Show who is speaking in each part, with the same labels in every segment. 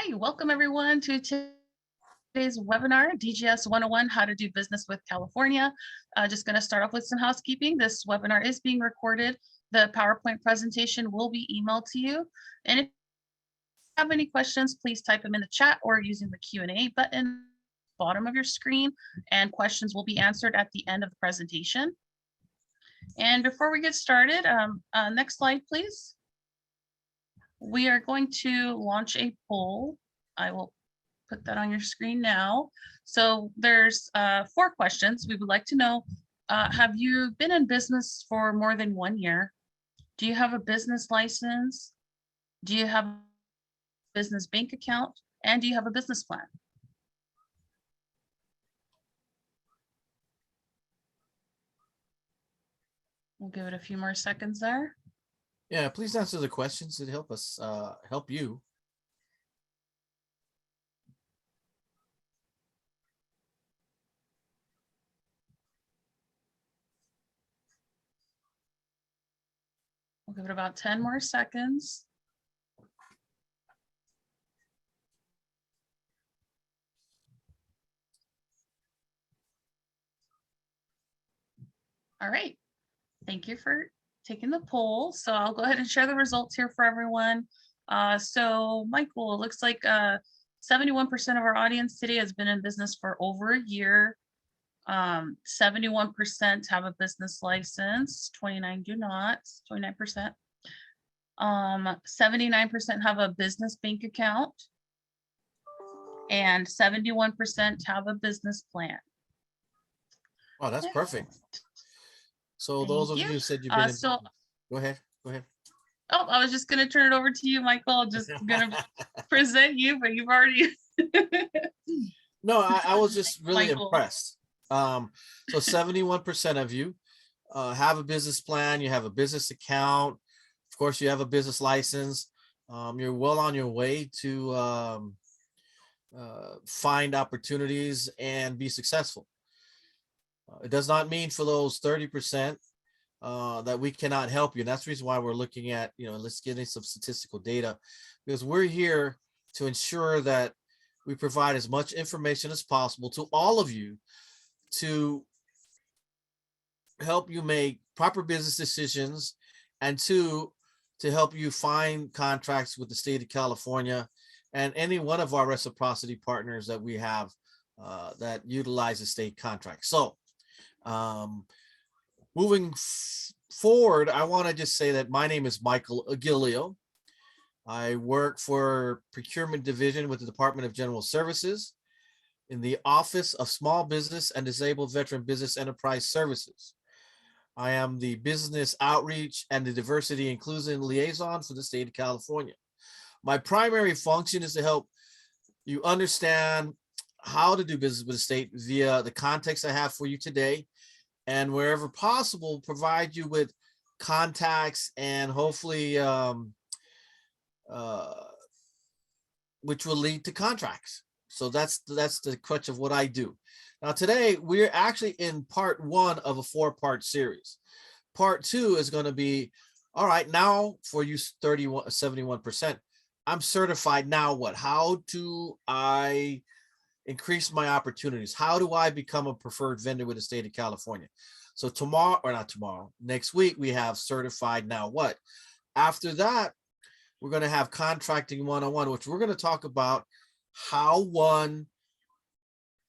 Speaker 1: Hi, welcome everyone to today's webinar, DGS 101, How to Do Business with California. Just going to start off with some housekeeping. This webinar is being recorded. The PowerPoint presentation will be emailed to you. And if you have any questions, please type them in the chat or using the Q&A button at the bottom of your screen, and questions will be answered at the end of the presentation. And before we get started, next slide, please. We are going to launch a poll. I will put that on your screen now. So there's 4 questions. We would like to know, have you been in business for more than 1 year? Do you have a business license? Do you have a business bank account? And do you have a business plan? We'll give it a few more seconds there.
Speaker 2: Yeah, please answer the questions that help us help you.
Speaker 1: We'll give it about 10 more seconds. All right, thank you for taking the poll. So I'll go ahead and share the results here for everyone. So Michael, it looks like 71% of our audience today has been in business for over a year. 71% have a business license, 29 do not, 29%. 79% have a business bank account, and 71% have a business plan.
Speaker 2: Oh, that's perfect. So
Speaker 1: Thank
Speaker 2: those of
Speaker 1: you.
Speaker 2: you who said you've been in,
Speaker 1: So,
Speaker 2: go ahead.
Speaker 1: oh, I was just going to turn it over to you, Michael. Just going to present you, but you've already.
Speaker 2: No, I was just really
Speaker 1: Michael.
Speaker 2: impressed. So 71% of you have a business plan, you have a business account, of course you have a business license. You're well on your way to find opportunities and be successful. It does not mean for those 30% that we cannot help you. And that's the reason why we're looking at, let's get into some statistical data, because we're here to ensure that we provide as much information as possible to all of you to help you make proper business decisions, and to help you find contracts with the state of California and any one of our reciprocity partners that we have that utilize the state contract. So moving forward, I want to just say that my name is Michael Aguilio. I work for Procurement Division with the Department of General Services in the Office of Small Business and Disabled Veteran Business Enterprise Services. I am the Business Outreach and the Diversity Inclusion Liaison for the state of California. My primary function is to help you understand how to do business with the state via the context I have for you today, and wherever possible, provide you with contacts and hopefully which will lead to contracts. So that's the crutch of what I do. Now today we're actually in part 1 of a 4-part series. Part 2 is going to be, all right, now for you 71%, I'm certified. Now what? How do I increase my opportunities? How do I become a preferred vendor with the state of California? So next week we have certified. Now what? After that, we're going to have contracting 101, which we're going to talk about how one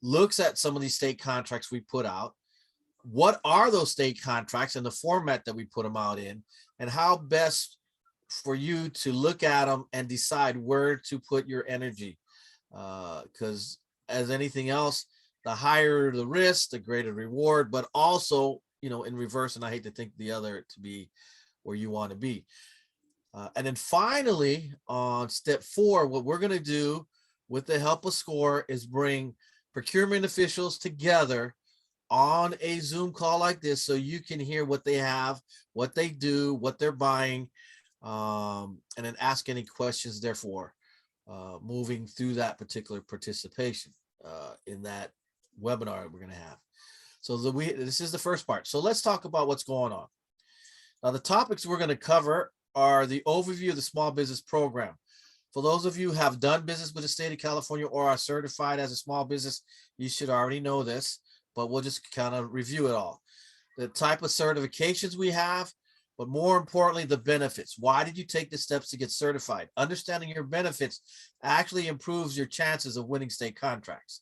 Speaker 2: looks at some of these state contracts we put out. What are those state contracts and the format that we put them out in, and how best for you to look at them and decide where to put your energy. Because as anything else, the higher the risk, the greater reward, but also, in reverse, and I hate to think the other to be where you want to be. And then finally, on step 4, what we're going to do with the help of SCORE is bring procurement officials together on a Zoom call like this, so you can hear what they have, what they do, what they're buying, and then ask any questions, therefore, moving through that particular participation in that webinar we're going to have. So this is the first part. So let's talk about what's going on. Now, the topics we're going to cover are the overview of the small business program. For those of you who have done business with the state of California or are certified as a small business, you should already know this, but we'll just kind of review it all. The type of certifications we have, but more importantly, the benefits. Why did you take the steps to get certified? Understanding your benefits actually improves your chances of winning state contracts.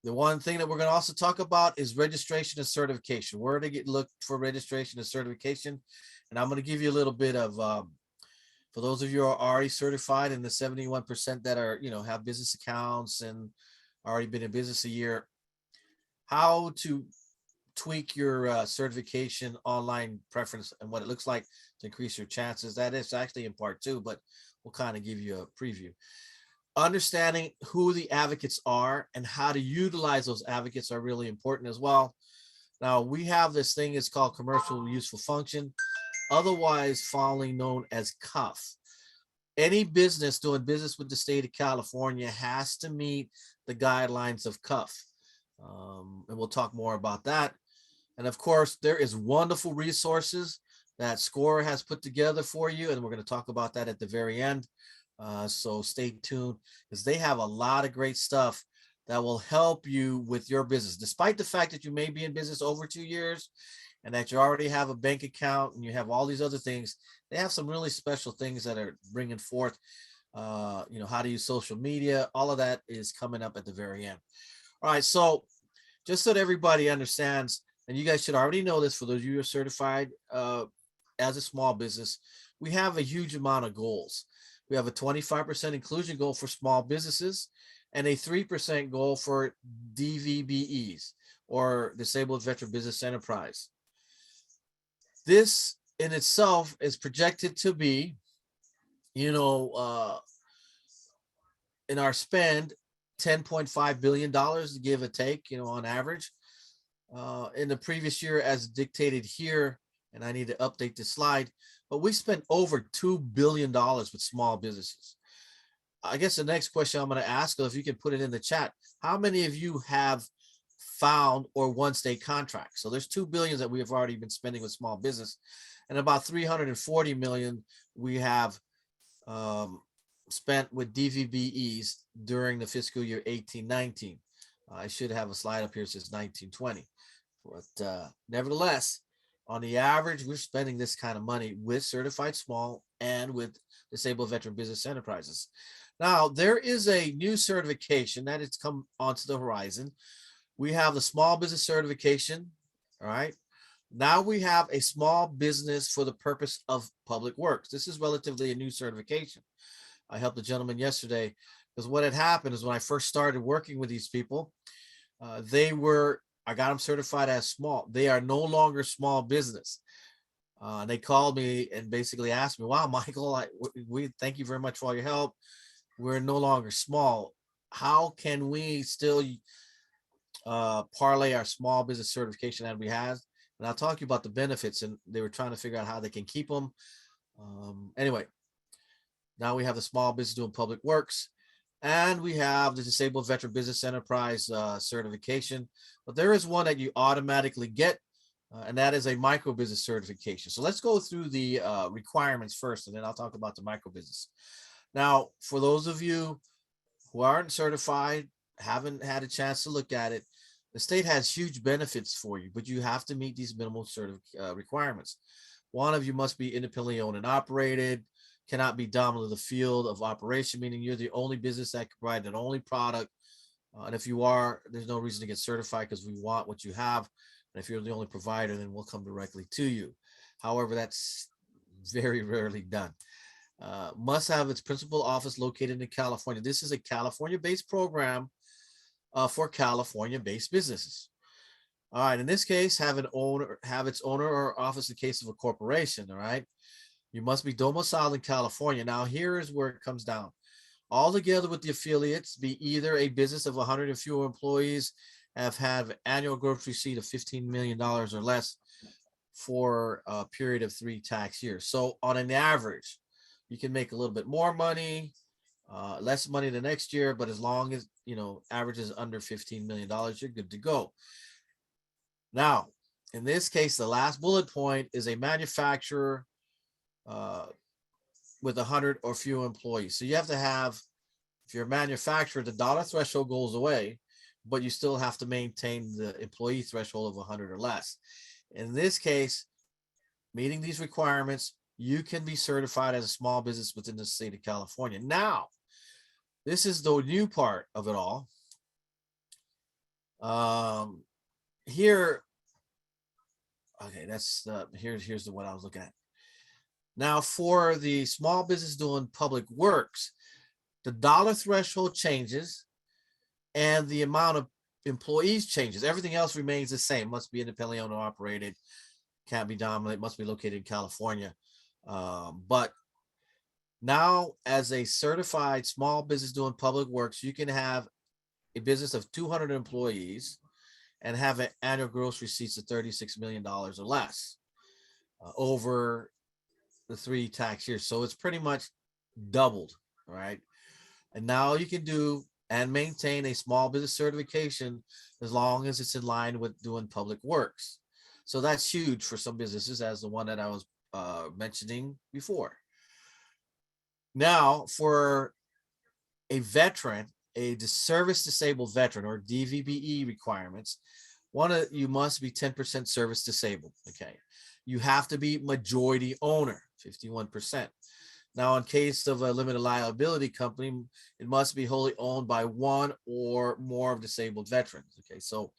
Speaker 2: The one thing that we're going to also talk about is registration and certification. Where to look for registration and certification. And I'm going to give you a little bit of, for those of you who are already certified and the 71% that are, have business accounts and already been in business a year, how to tweak your certification online preference and what it looks like to increase your chances. That is actually in part 2, but we'll kind of give you a preview. Understanding who the advocates are and how to utilize those advocates are really important as well. Now we have this thing, it's called commercial useful function, otherwise fondly known as CUF. Any business doing business with the state of California has to meet the guidelines of CUF. And we'll talk more about that. And of course, there is wonderful resources that SCORE has put together for you. And we're going to talk about that at the very end. So stay tuned because they have a lot of great stuff that will help you with your business. Despite the fact that you may be in business over 2 years and that you already have a bank account and you have all these other things, they have some really special things that are bringing forth, how to use social media. All of that is coming up at the very end. All right. So just so that everybody understands, and you guys should already know this for those of you who are certified as a small business, we have a huge amount of goals. We have a 25% inclusion goal for small businesses and a 3% goal for DVBEs or Disabled Veteran Business Enterprise. This in itself is projected to be, in our spend, $10.5 billion, give or take, on average. In the previous year, as dictated here, and I need to update this slide, but we spent over $2 billion with small businesses. I guess the next question I'm going to ask, if you can put it in the chat, how many of you have found or won state contracts? So there's $2 billion that we have already been spending with small business, and about $340 million we have spent with DVBEs during the fiscal year 18-19. I should have a slide up here that says 19-20, but nevertheless, on the average, we're spending this kind of money with certified small and with disabled veteran business enterprises. Now, there is a new certification that has come onto the horizon. We have the small business certification. All right. Now we have a small business for the purpose of public works. This is relatively a new certification. I helped a gentleman yesterday because what had happened is when I first started working with these people, I got them certified as small. They are no longer small business. They called me and basically asked me, wow, Michael, we thank you very much for all your help. We're no longer small. How can we still parlay our small business certification that we have? And I'll talk to you about the benefits. And they were trying to figure out how they can keep them. Anyway, now we have the small business doing public works. And we have the Disabled Veteran Business Enterprise certification. But there is one that you automatically get, and that is a micro business certification. So let's go through the requirements first, and then I'll talk about the micro business. Now, for those of you who aren't certified, haven't had a chance to look at it, the state has huge benefits for you, but you have to meet these minimal requirements. One of you must be independently owned and operated, cannot be dominant in the field of operation, meaning you're the only business that can provide an only product. And if you are, there's no reason to get certified because we want what you have. And if you're the only provider, then we'll come directly to you. However, that's very rarely done. Must have its principal office located in California. This is a California-based program for California-based businesses. All right. In this case, have its owner or office in case of a corporation. All right. You must be domiciled in California. Now, here is where it comes down. All together with the affiliates, be either a business of 100 and fewer employees, have had annual gross receipt of $15 million or less for a period of 3 tax years. So on an average, you can make a little bit more money, less money the next year, but as long as, average is under $15 million, you're good to go. Now, in this case, the last bullet point is a manufacturer with 100 or fewer employees. So you have to have, if you're a manufacturer, the dollar threshold goes away, but you still have to maintain the employee threshold of 100 or less. In this case, meeting these requirements, you can be certified as a small business within the state of California. Now, this is the new part of it all. Here, okay, that's here's the one I was looking at. Now, for the small business doing public works, the dollar threshold changes and the amount of employees changes. Everything else remains the same. Must be independently owned or operated, can't be dominant, must be located in California. But now, as a certified small business doing public works, you can have a business of 200 employees and have an annual gross receipts of $36 million or less over the 3 tax years. So it's pretty much doubled, right? And now you can do and maintain a small business certification as long as it's in line with doing public works. So that's huge for some businesses, as the one that I was mentioning before. Now, for a veteran, a service disabled veteran or DVBE requirements, you must be 10% service disabled. Okay. You have to be majority owner, 51%. Now, in case of a limited liability company, it must be wholly owned by one or more of disabled veterans. Okay. So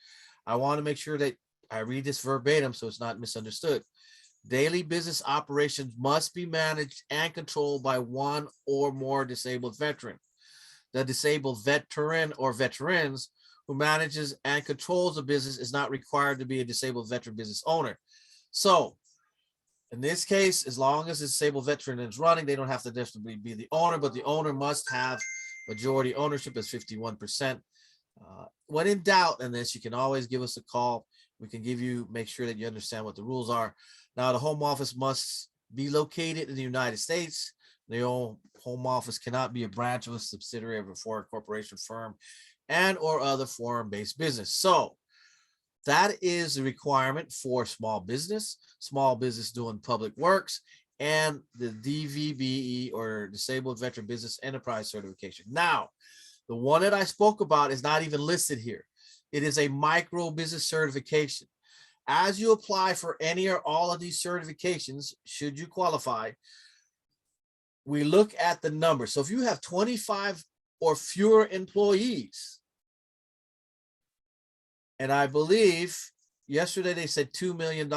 Speaker 2: I want to make sure that I read this verbatim so it's not misunderstood. Daily business operations must be managed and controlled by one or more disabled veteran. The disabled veteran or veterans who manages and controls the business is not required to be a disabled veteran business owner. So in this case, as long as the disabled veteran is running, they don't have to definitely be the owner, but the owner must have majority ownership as 51%. When in doubt in this, you can always give us a call. We can make sure that you understand what the rules are. Now, the home office must be located in the United States. The home office cannot be a branch of a subsidiary of a foreign corporation, firm, and or other foreign-based business. So that is the requirement for small business doing public works, and the DVBE or Disabled Veteran Business Enterprise Certification. Now, the one that I spoke about is not even listed here. It is a micro business certification. As you apply for any or all of these certifications, should you qualify, we look at the number. So if you have 25 or fewer employees, and I believe yesterday they said $2 million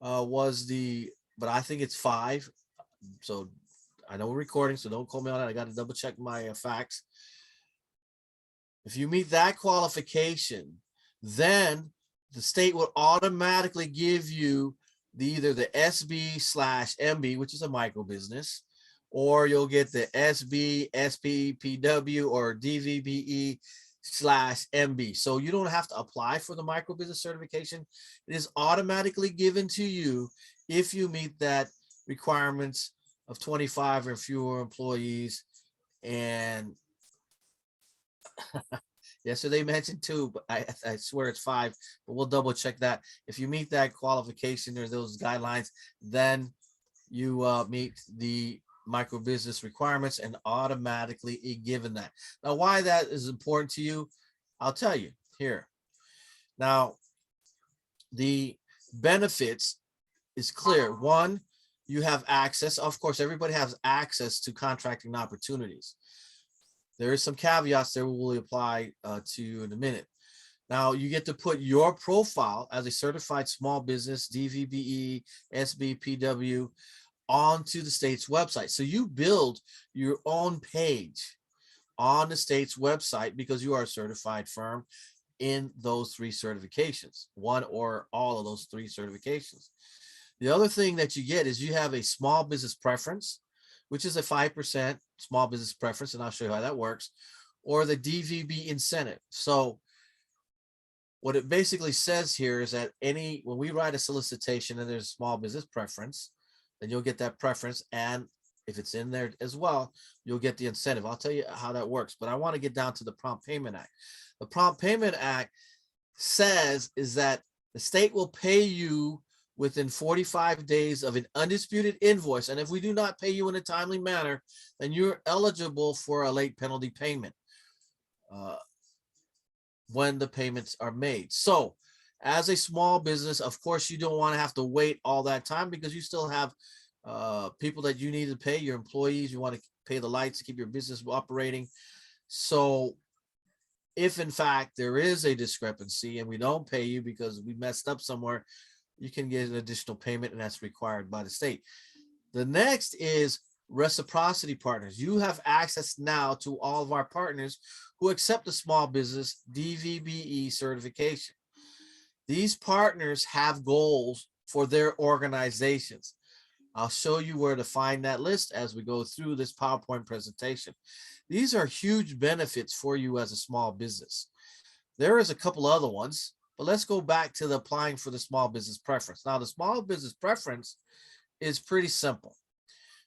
Speaker 2: was but I think it's 5. So I know we're recording, so don't quote me on that. I got to double check my facts. If you meet that qualification, then the state will automatically give you either the SB/MB, which is a micro business, or you'll get the SB, SPPW, or DVBE/MB. So you don't have to apply for the micro business certification. It is automatically given to you if you meet that requirements of 25 or fewer employees. And yesterday mentioned 2, but I swear it's 5, but we'll double check that. If you meet that qualification or those guidelines, then you meet the micro business requirements and automatically given that. Now, why that is important to you, I'll tell you here. Now, the benefits is clear. One, you have access. Of course, everybody has access to contracting opportunities. There is some caveats there we will apply to you in a minute. Now, you get to put your profile as a certified small business, DVBE, SBPW, onto the state's website. So you build your own page on the state's website because you are a certified firm in those 3 certifications, one or all of those 3 certifications. The other thing that you get is you have a small business preference, which is a 5% small business preference, and I'll show you how that works, or the DVB incentive. So what it basically says here is that when we write a solicitation and there's a small business preference, then you'll get that preference, and if it's in there as well, you'll get the incentive. I'll tell you how that works, but I want to get down to the Prompt Payment Act. The Prompt Payment Act says is that the state will pay you within 45 days of an undisputed invoice. And if we do not pay you in a timely manner, then you're eligible for a late penalty payment when the payments are made. So as a small business, of course, you don't want to have to wait all that time because you still have people that you need to pay, your employees, you want to pay the lights to keep your business operating. So if in fact there is a discrepancy and we don't pay you because we messed up somewhere, you can get an additional payment, and that's required by the state. The next is reciprocity partners. You have access now to all of our partners who accept the small business DVBE certification. These partners have goals for their organizations. I'll show you where to find that list as we go through this PowerPoint presentation. These are huge benefits for you as a small business. There is a couple other ones, but let's go back to the applying for the small business preference. Now, the small business preference is pretty simple.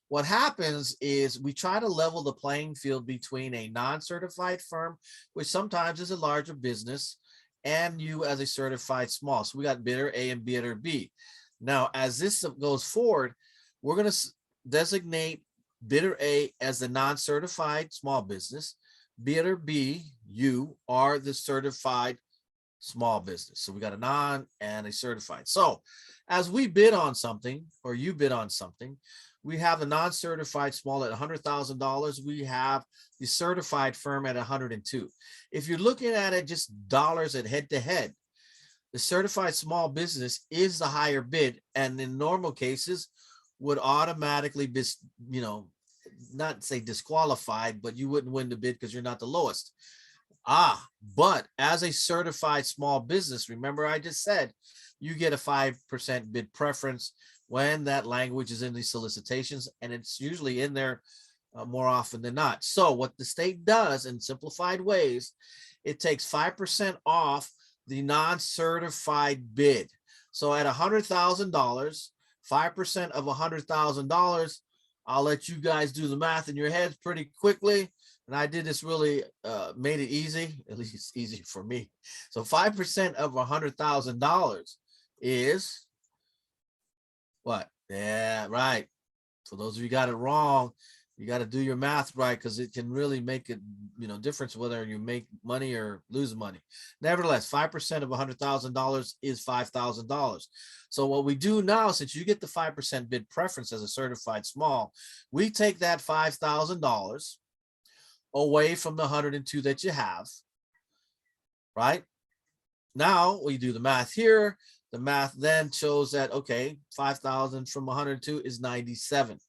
Speaker 2: What happens is we try to level the playing field between a non-certified firm, which sometimes is a larger business, and you as a certified small. So we got bidder A and bidder B. Now, as this goes forward, we're going to designate bidder A as the non-certified small business. Bidder B, you are the certified small business. So we got a non and a certified. So as we bid on something, or you bid on something, we have the non-certified small at $100,000. We have the certified firm at 102. If you're looking at it just dollars at head to head, the certified small business is the higher bid, and in normal cases would automatically be, not say disqualified, but you wouldn't win the bid because you're not the lowest. But as a certified small business, remember I just said you get a 5% bid preference when that language is in the solicitations, and it's usually in there more often than not. So what the state does in simplified ways, it takes 5% off the non-certified bid. So at $100,000, 5% of $100,000, I'll let you guys do the math in your heads pretty quickly. And I did this really, made it easy, at least it's easy for me. So 5% of $100,000 is what? Yeah, right. For those of you got it wrong, you got to do your math right, because it can really make a difference whether you make money or lose money. Nevertheless, 5% of $100,000 is $5,000. So what we do now, since you get the 5% bid preference as a certified small, we take that $5,000 away from the 102 that you have, right? Now we do the math here. The math then shows that, okay, 5,000 from 102 is 97.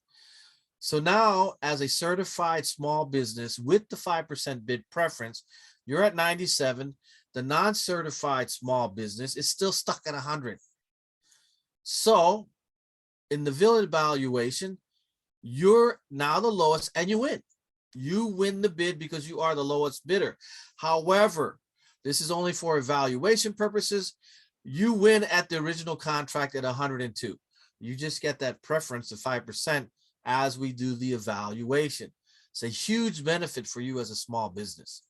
Speaker 2: So now as a certified small business with the 5% bid preference, you're at 97. The non-certified small business is still stuck at 100. So in the village evaluation, you're now the lowest and you win. You win the bid because you are the lowest bidder. However, this is only for evaluation purposes. You win at the original contract at 102. You just get that preference of 5% as we do the evaluation. It's a huge benefit for you as a small business.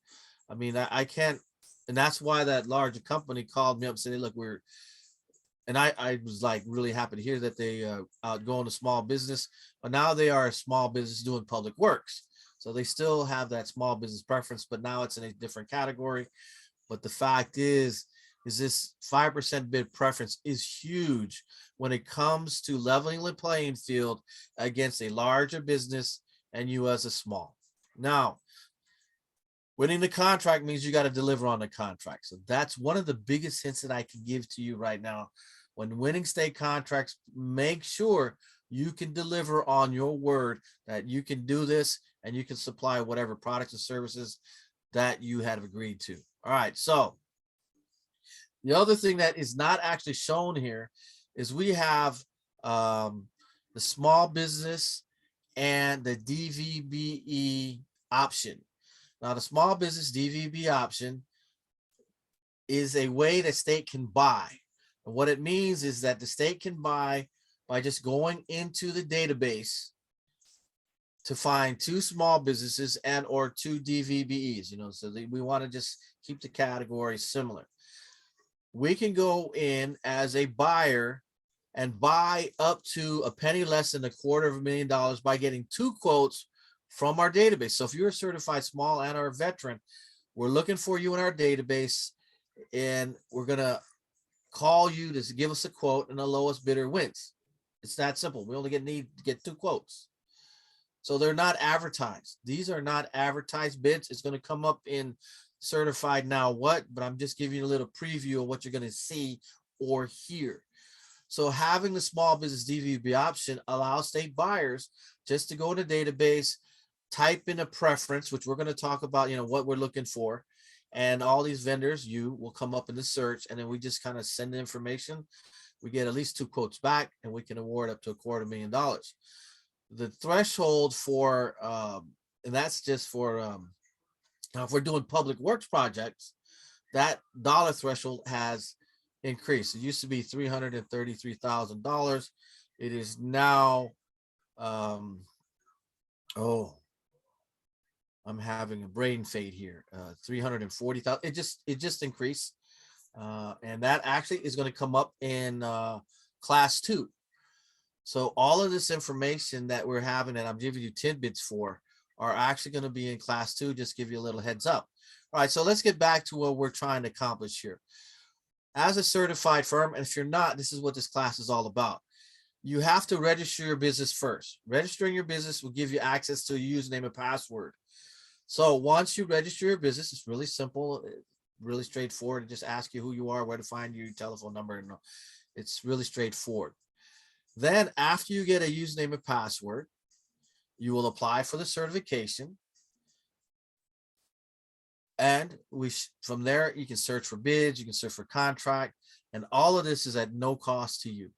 Speaker 2: I mean, I can't, and that's why that larger company called me up and said, hey, look, I was like really happy to hear that they outgoing a small business, but now they are a small business doing public works. So they still have that small business preference, but now it's in a different category. But the fact is this 5% bid preference is huge when it comes to leveling the playing field against a larger business and you as a small. Now, winning the contract means you got to deliver on the contract. So that's one of the biggest hints that I can give to you right now. When winning state contracts, make sure you can deliver on your word that you can do this and you can supply whatever products and services that you have agreed to. All right. So the other thing that is not actually shown here is we have the small business and the DVBE option. Now, the small business DVB option is a way that state can buy. And what it means is that the state can buy by just going into the database to find 2 small businesses and or 2 DVBEs, so we want to just keep the categories similar. We can go in as a buyer and buy up to a penny less than $250,000 by getting 2 quotes from our database. So if you're a certified small and or a veteran, we're looking for you in our database, and we're gonna call you to give us a quote, and the lowest bidder wins. It's that simple. We only need to get 2 quotes. So they're not advertised. These are not advertised bids. It's going to come up in certified now what, but I'm just giving you a little preview of what you're going to see or hear. So having the small business DVB option allows state buyers just to go in the database, type in a preference, which we're going to talk about, what we're looking for. And all these vendors, you will come up in the search, and then we just kind of send the information. We get at least 2 quotes back, and we can award up to $250,000. The threshold for, and that's just for, now if we're doing public works projects, that dollar threshold has increased. It used to be $333,000. It is now, I'm having a brain fade here. 340,000. It just increased, and that actually is going to come up in class 2. So all of this information that we're having, and I'm giving you tidbits for, are actually going to be in class 2. Just give you a little heads up. All right, so let's get back to what we're trying to accomplish here. As a certified firm, and if you're not, this is what this class is all about. You have to register your business first. Registering your business will give you access to a username and password. So once you register your business, it's really simple, really straightforward. It just asks you who you are, where to find you, your telephone number, and it's really straightforward. Then after you get a username and password, you will apply for the certification. And from there, you can search for bids, you can search for contract, and all of this is at no cost to you.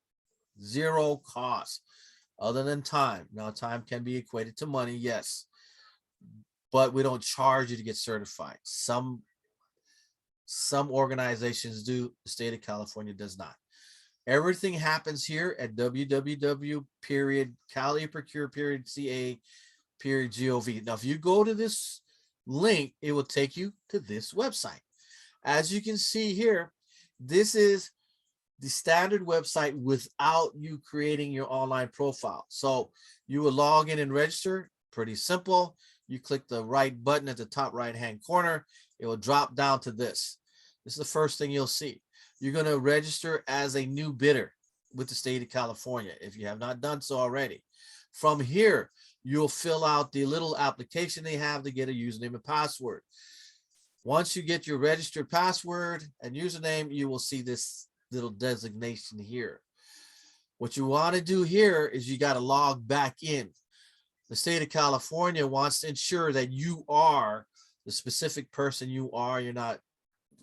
Speaker 2: 0 cost other than time. Now, time can be equated to money, yes, but we don't charge you to get certified. Some organizations do. The state of California does not. Everything happens here at www.caliprocure.ca.gov. Now, if you go to this link, it will take you to this website. As you can see here, this is the standard website without you creating your online profile. So you will log in and register. Pretty simple. You click the right button at the top right-hand corner. It will drop down to this. This is the first thing you'll see. You're going to register as a new bidder with the state of California if you have not done so already. From here, you'll fill out the little application they have to get a username and password. Once you get your registered password and username, you will see this little designation here. What you want to do here is you got to log back in. The state of California wants to ensure that you are the specific person you are. You're not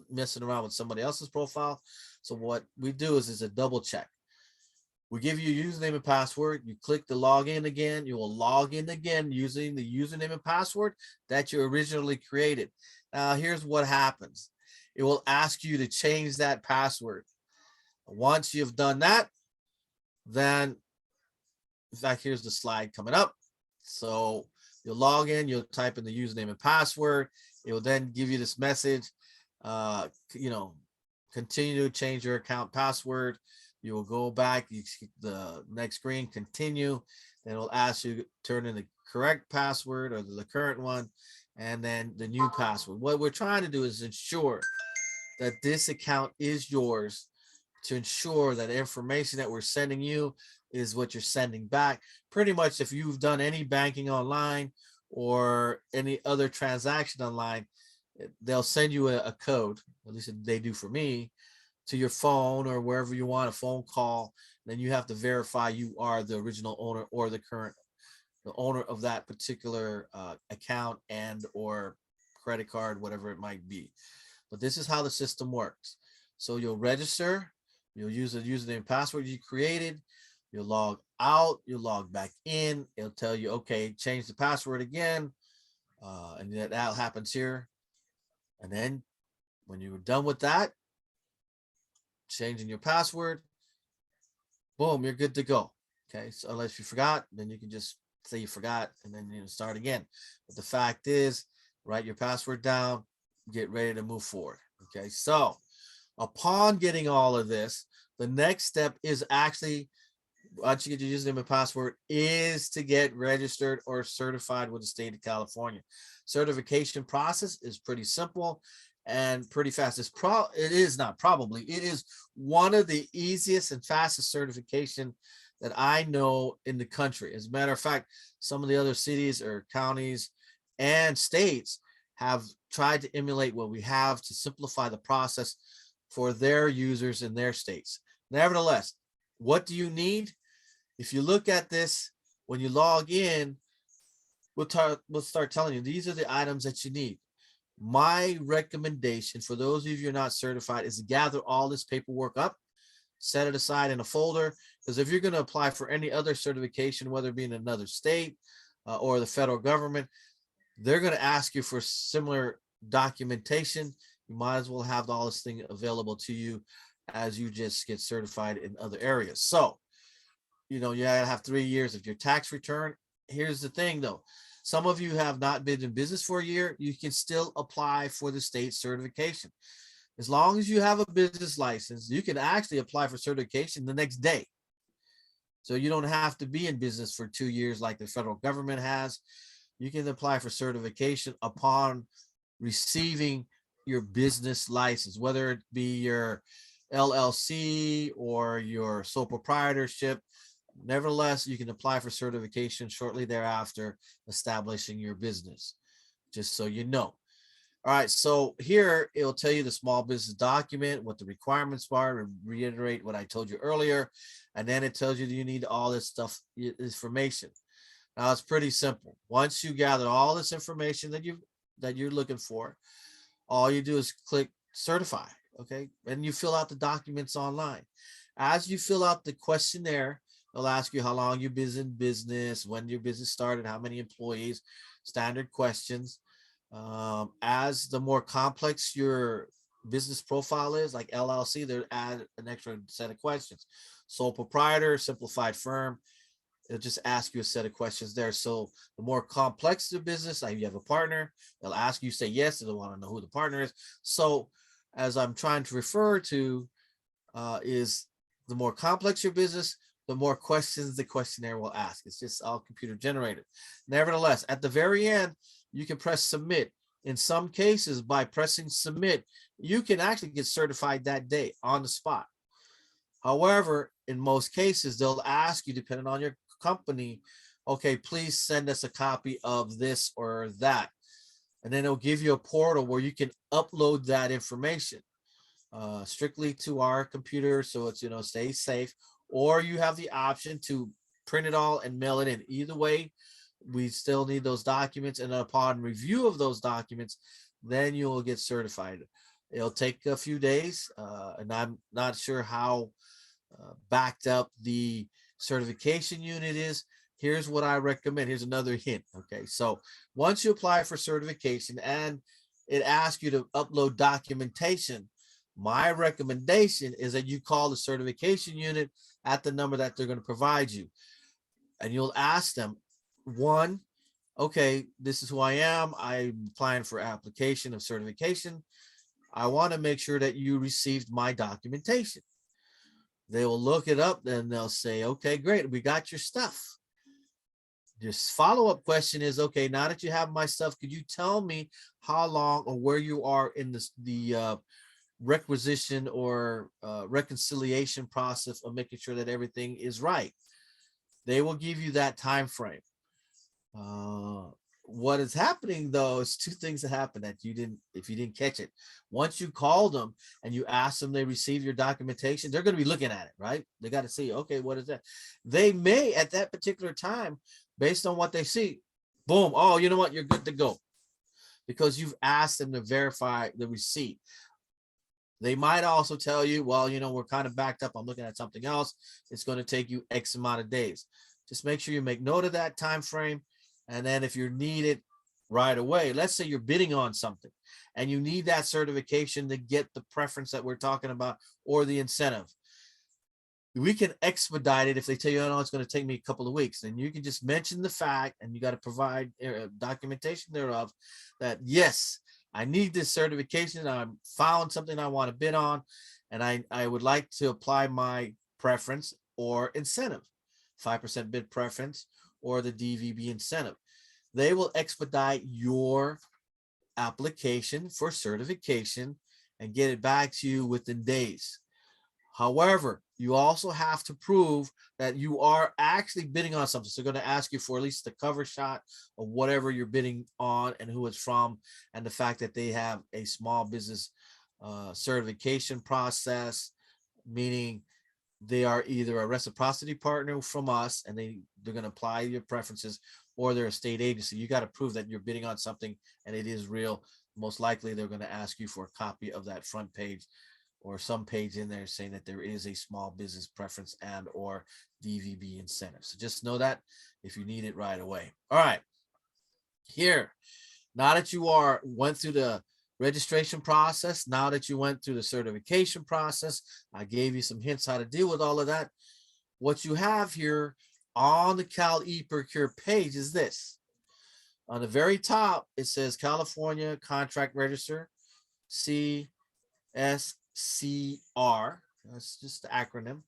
Speaker 2: messing around with somebody else's profile. So what we do is a double check. We give you a username and password. You click the login again. You will log in again using the username and password that you originally created. Now, here's what happens. It will ask you to change that password. Once you've done that, then, in fact, here's the slide coming up. So you'll log in, you'll type in the username and password. It will then give you this message. Continue to change your account password. You will go back, you see the next screen, continue. Then it'll ask you to turn in the correct password or the current one, and then the new password. What we're trying to do is ensure that this account is yours, to ensure that information that we're sending you is what you're sending back. Pretty much if you've done any banking online or any other transaction online, they'll send you a code, at least they do for me, to your phone or wherever you want, a phone call. Then you have to verify you are the original owner or the owner of that particular account and or credit card, whatever it might be. But this is how the system works. So you'll register, you'll use the username and password you created, you'll log out, you'll log back in, it'll tell you, okay, change the password again, and that happens here. And then when you're done with that, changing your password, boom, you're good to go. Okay, so unless you forgot, then you can just say you forgot and then start again. But the fact is, write your password down, get ready to move forward. Okay, so upon getting all of this, The next step is actually, once you get your username and password, is to get registered or certified with the state of California. Certification process is pretty simple and pretty fast. It is not probably, it is one of the easiest and fastest certification that I know in the country. As a matter of fact, some of the other cities or counties and states have tried to emulate what we have to simplify the process for their users in their states. Nevertheless, what do you need? If you look at this, when you log in, we'll start telling you, these are the items that you need. My recommendation for those of you who are not certified is to gather all this paperwork up, set it aside in a folder, because if you're going to apply for any other certification, whether it be in another state or the federal government, they're going to ask you for similar documentation. You might as well have all this thing available to you as you just get certified in other areas. So, you gotta have 3 years of your tax return. Here's the thing though. Some of you have not been in business for a year. You can still apply for the state certification. As long as you have a business license, you can actually apply for certification the next day. So you don't have to be in business for 2 years like the federal government has. You can apply for certification upon receiving your business license, whether it be your LLC or your sole proprietorship. Nevertheless, you can apply for certification shortly thereafter establishing your business, just so you know. All right, so here it'll tell you the small business document, what the requirements are, and reiterate what I told you earlier. And then it tells you that you need all this stuff, information. Now it's pretty simple. Once you gather all this information that you're looking for, all you do is click certify, okay? And you fill out the documents online. As you fill out the questionnaire, they'll ask you how long you've been in business, when your business started, how many employees, standard questions. As the more complex your business profile is, like LLC, they'll add an extra set of questions. Sole proprietor, simplified firm, it'll just ask you a set of questions there. So the more complex the business, like you have a partner, they'll ask you, say yes, they'll want to know who the partner is. So as I'm trying to refer to, is the more complex your business, the more questions the questionnaire will ask. It's just all computer generated. Nevertheless, at the very end, you can press submit. In some cases, by pressing submit, you can actually get certified that day on the spot. However, in most cases, they'll ask you, depending on your company, okay, please send us a copy of this or that. And then it'll give you a portal where you can upload that information strictly to our computer, so it's, stay safe. Or you have the option to print it all and mail it in. Either way, we still need those documents, and upon review of those documents, then you will get certified. It'll take a few days, and I'm not sure how backed up the certification unit is. Here's what I recommend. Here's another hint. Okay, so once you apply for certification and it asks you to upload documentation, my recommendation is that you call the certification unit at the number that they're going to provide you, and you'll ask them, one, okay, this is who I am. I'm applying for application of certification. I want to make sure that you received my documentation. They will look it up and they'll say, okay, great, we got your stuff. This follow-up question is, okay, now that you have my stuff, could you tell me how long or where you are in the requisition or reconciliation process of making sure that everything is right? They will give you that time frame. What is happening though is two things that happen that if you didn't catch it. Once you call them and you ask them they receive your documentation, they're going to be looking at it, right? They got to see, okay, what is that? They may at that particular time, based on what they see, boom, oh, you know what, you're good to go, because you've asked them to verify the receipt. They might also tell you, well, we're kind of backed up, I'm looking at something else, it's going to take you X amount of days. Just make sure you make note of that time frame. And then if you're needed right away, let's say you're bidding on something and you need that certification to get the preference that we're talking about or the incentive, we can expedite it. If they tell you, oh, no, it's going to take me a couple of weeks, then you can just mention the fact, and you got to provide documentation thereof, that yes, I need this certification. I found something I want to bid on, and I would like to apply my preference or incentive, 5% bid preference or the DVB incentive. They will expedite your application for certification and get it back to you within days. However, you also have to prove that you are actually bidding on something. So they're going to ask you for at least the cover shot of whatever you're bidding on and who it's from, and the fact that they have a small business certification process, meaning they are either a reciprocity partner from us and they're going to apply your preferences, or they're a state agency. You got to prove that you're bidding on something and it is real. Most likely they're going to ask you for a copy of that front page or some page in there saying that there is a small business preference and or DVB incentive. So just know that if you need it right away. All right. Here, now that you went through the registration process, now that you went through the certification process, I gave you some hints how to deal with all of that. What you have here on the Cal eProcure page is this. On the very top, it says California Contract Register, CSCR. That's just the acronym.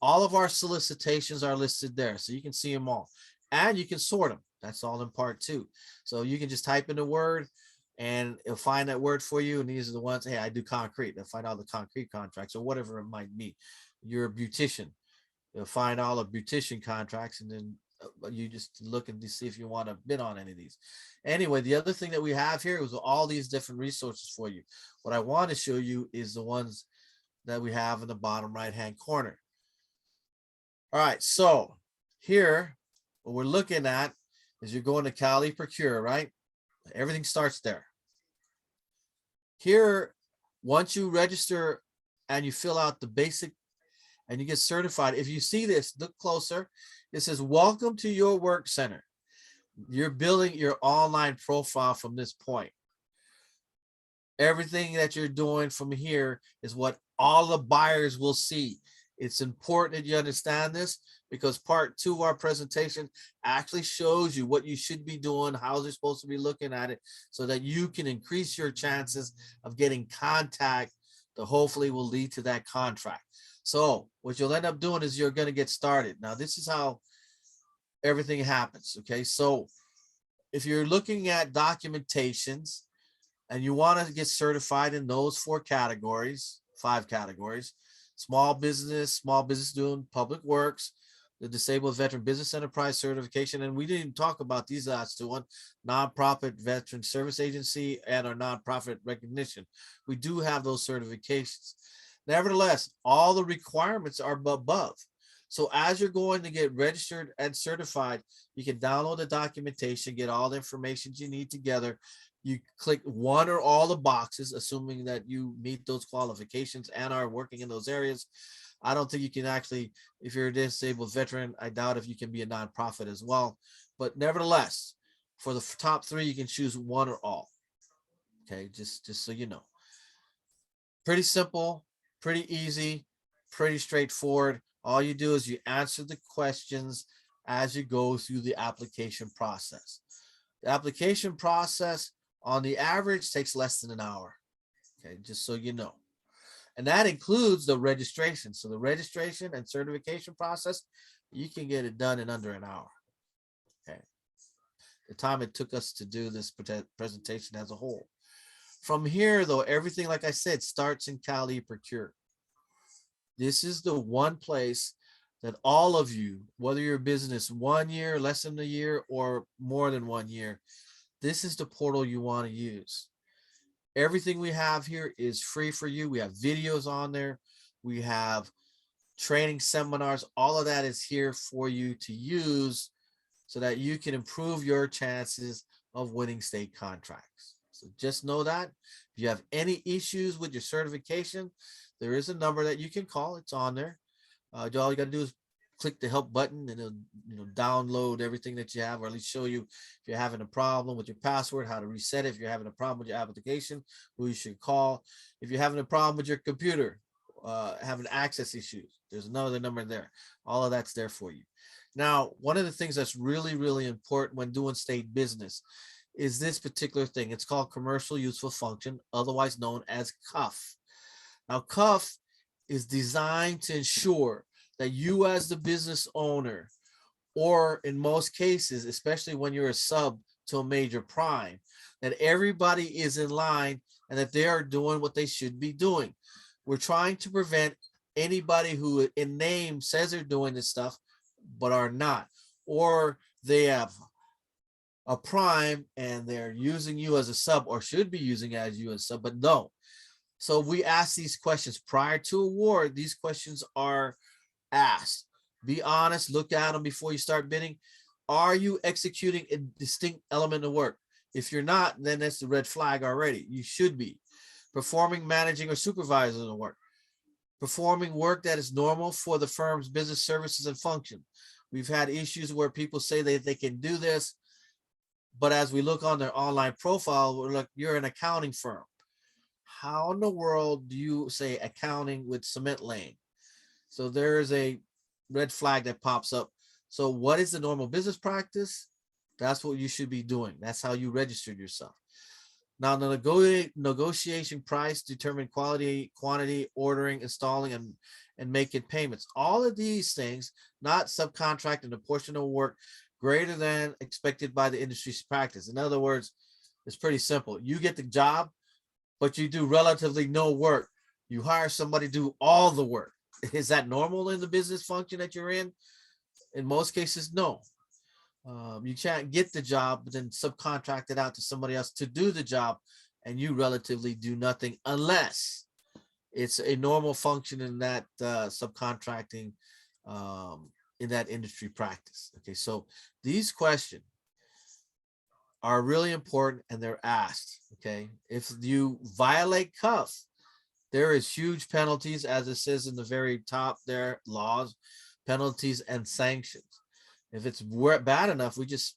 Speaker 2: All of our solicitations are listed there, so you can see them all. And you can sort them. That's all in part 2. So you can just type in the word and it'll find that word for you. And these are the ones, hey, I do concrete. They'll find all the concrete contracts or whatever it might be. You're a beautician. They'll find all the beautician contracts, and then you just looking to see if you want to bid on any of these. Anyway, the other thing that we have here is all these different resources for you. What I want to show you is the ones that we have in the bottom right-hand corner. All right, so here, what we're looking at is you're going to Cal eProcure, right? Everything starts there. Here, once you register and you fill out the basic and you get certified, if you see this, look closer. It says, welcome to your work center. You're building your online profile from this point. Everything that you're doing from here is what all the buyers will see. It's important that you understand this, because part 2 of our presentation actually shows you what you should be doing, how they're supposed to be looking at it, so that you can increase your chances of getting contact that hopefully will lead to that contract. So what you'll end up doing is you're going to get started. Now, this is how everything happens. Okay. So if you're looking at documentations and you want to get certified in those 5 categories, small business doing public works, the disabled veteran business enterprise certification. And we didn't talk about these last 2 nonprofit veteran service agency and our nonprofit recognition. We do have those certifications. Nevertheless, all the requirements are above. So as you're going to get registered and certified, you can download the documentation, get all the information you need together. You click one or all the boxes, assuming that you meet those qualifications and are working in those areas. I don't think you can actually, if you're a disabled veteran, I doubt if you can be a nonprofit as well. But nevertheless, for the top 3, you can choose one or all. Okay, just so you know. Pretty simple, pretty easy, pretty straightforward. All you do is you answer the questions as you go through the application process. The application process on the average takes less than an hour. Okay, just so you know. And that includes the registration. So the registration and certification process, you can get it done in under an hour. Okay. The time it took us to do this presentation as a whole. From here, though, everything, like I said, starts in Cal eProcure. This is the one place that all of you, whether you're a business 1 year, less than a year, or more than 1 year, this is the portal you want to use. Everything we have here is free for you. We have videos on there. We have training seminars. All of that is here for you to use so that you can improve your chances of winning state contracts. So just know that if you have any issues with your certification, there is a number that you can call. It's on there. All you got to do is click the help button, and it'll download everything that you have, or at least show you if you're having a problem with your password, how to reset it. If you're having a problem with your application, who you should call. If you're having a problem with your computer, having access issues, there's another number there. All of that's there for you. Now, one of the things that's really, really important when doing state business is this particular thing. It's called commercial useful function, otherwise known as CUF. Now, CUF is designed to ensure that you as the business owner, or in most cases, especially when you're a sub to a major prime, that everybody is in line and that they are doing what they should be doing. We're trying to prevent anybody who in name says they're doing this stuff, but are not, or they have a prime and they're using you as a sub or should be using as you as a sub, but no. So we ask these questions prior to award. These questions are asked. Be honest, look at them before you start bidding. Are you executing a distinct element of work? If you're not, then that's the red flag already. You should be performing, managing, or supervising the work. Performing work that is normal for the firm's business services and function. We've had issues where people say that they can do this, but as we look on their online profile, we're like, you're an accounting firm. How in the world do you say accounting with cement laying? So there's a red flag that pops up. So what is the normal business practice? That's what you should be doing. That's how you registered yourself. Now, the negotiation price, determine quality, quantity, ordering, installing, and making payments. All of these things, not subcontracting a portion of work greater than expected by the industry's practice. In other words, it's pretty simple. You get the job, but you do relatively no work. You hire somebody to do all the work. Is that normal in the business function that you're in? In most cases, no. You can't get the job, but then subcontract it out to somebody else to do the job, and you relatively do nothing unless it's a normal function in that subcontracting in that industry practice. Okay, so these questions are really important and they're asked. Okay, if you violate CUF, there is huge penalties, as it says in the very top there, laws, penalties, and sanctions. If it's bad enough, we just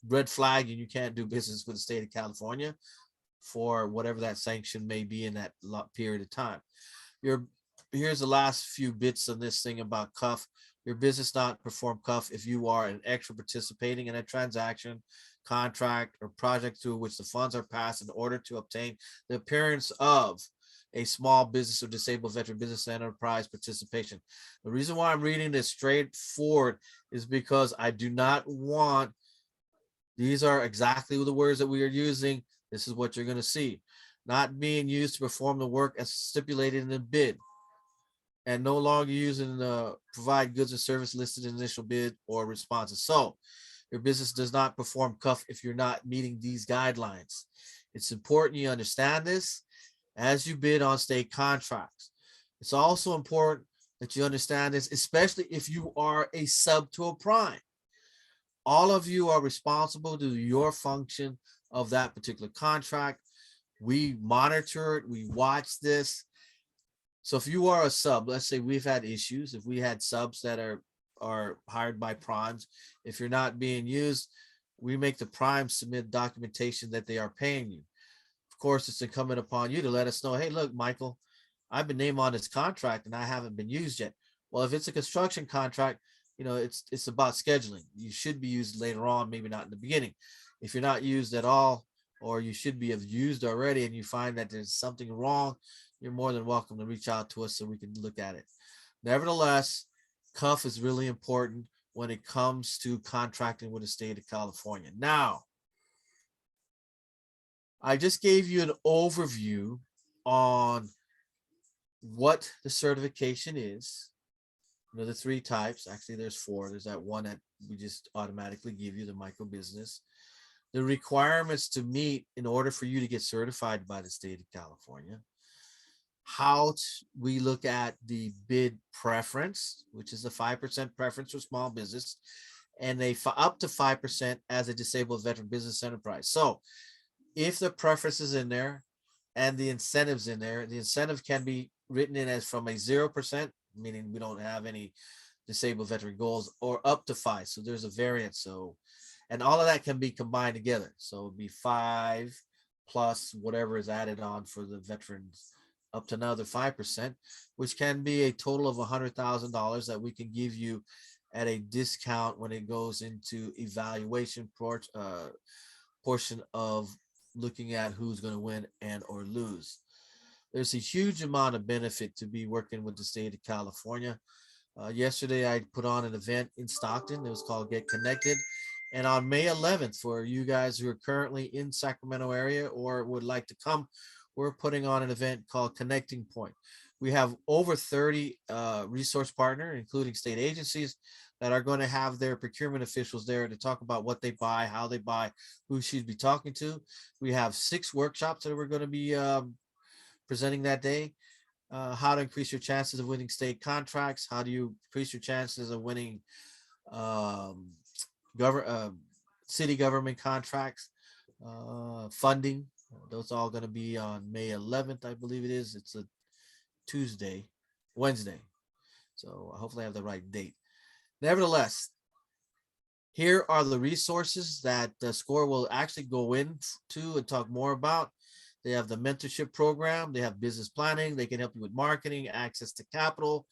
Speaker 2: red flag you can't do business with the state of California for whatever that sanction may be in that period of time. Here's the last few bits of this thing about CUF. Your business not perform CUF if you are an extra participating in a transaction, contract, or project through which the funds are passed in order to obtain the appearance of a small business or disabled veteran business enterprise participation. The reason why I'm reading this straightforward is because I do not want, these are exactly the words that we are using. This is what you're going to see. Not being used to perform the work as stipulated in the bid, and no longer using provide goods or service listed in initial bid or responses. So your business does not perform CUF if you're not meeting these guidelines. It's important you understand this as you bid on state contracts. It's also important that you understand this, especially if you are a sub to a prime. All of you are responsible to your function of that particular contract. We monitor it, we watch this. So if you are a sub, let's say we've had issues, if we had subs that are hired by primes, if you're not being used, we make the prime submit documentation that they are paying you. Of course, it's incumbent upon you to let us know, hey, look, Michael, I've been named on this contract and I haven't been used yet. Well, if it's a construction contract, you know, it's about scheduling. You should be used later on, maybe not in the beginning. If you're not used at all, or you should be used already and you find that there's something wrong, you're more than welcome to reach out to us so we can look at it. Nevertheless, CUF is really important when it comes to contracting with the state of California. Now, I just gave you an overview on what the certification is. You know, the three types. Actually, there's four. There's that one that we just automatically give you, the micro business. The requirements to meet in order for you to get certified by the state of California. How we look at the bid preference, which is the 5% preference for small business, and up to 5% as a disabled veteran business enterprise. So if the preference is in there and the incentives in there, the incentive can be written in as from a 0%, meaning we don't have any disabled veteran goals, or up to 5. So there's a variance. So, and all of that can be combined together. So it'd be 5 plus whatever is added on for the veterans, up to another 5%, which can be a total of $100,000 that we can give you at a discount when it goes into evaluation portion of looking at who's going to win and or lose. There's a huge amount of benefit to be working with the state of California. Yesterday, I put on an event in Stockton. It was called Get Connected. And on May 11th, for you guys who are currently in Sacramento area or would like to come, we're putting on an event called Connecting Point. We have over 30 resource partners, including state agencies, that are going to have their procurement officials there to talk about what they buy, how they buy, who should be talking to. We have 6 workshops that we're going to be presenting that day. How to increase your chances of winning state contracts. How do you increase your chances of winning um, city government contracts, funding. Those are all going to be on May 11th, I believe it is. It's a Wednesday. So hopefully I have the right date. Nevertheless, here are the resources that the SCORE will actually go into and talk more about. They have the mentorship program. They have business planning. They can help you with marketing, access to capital.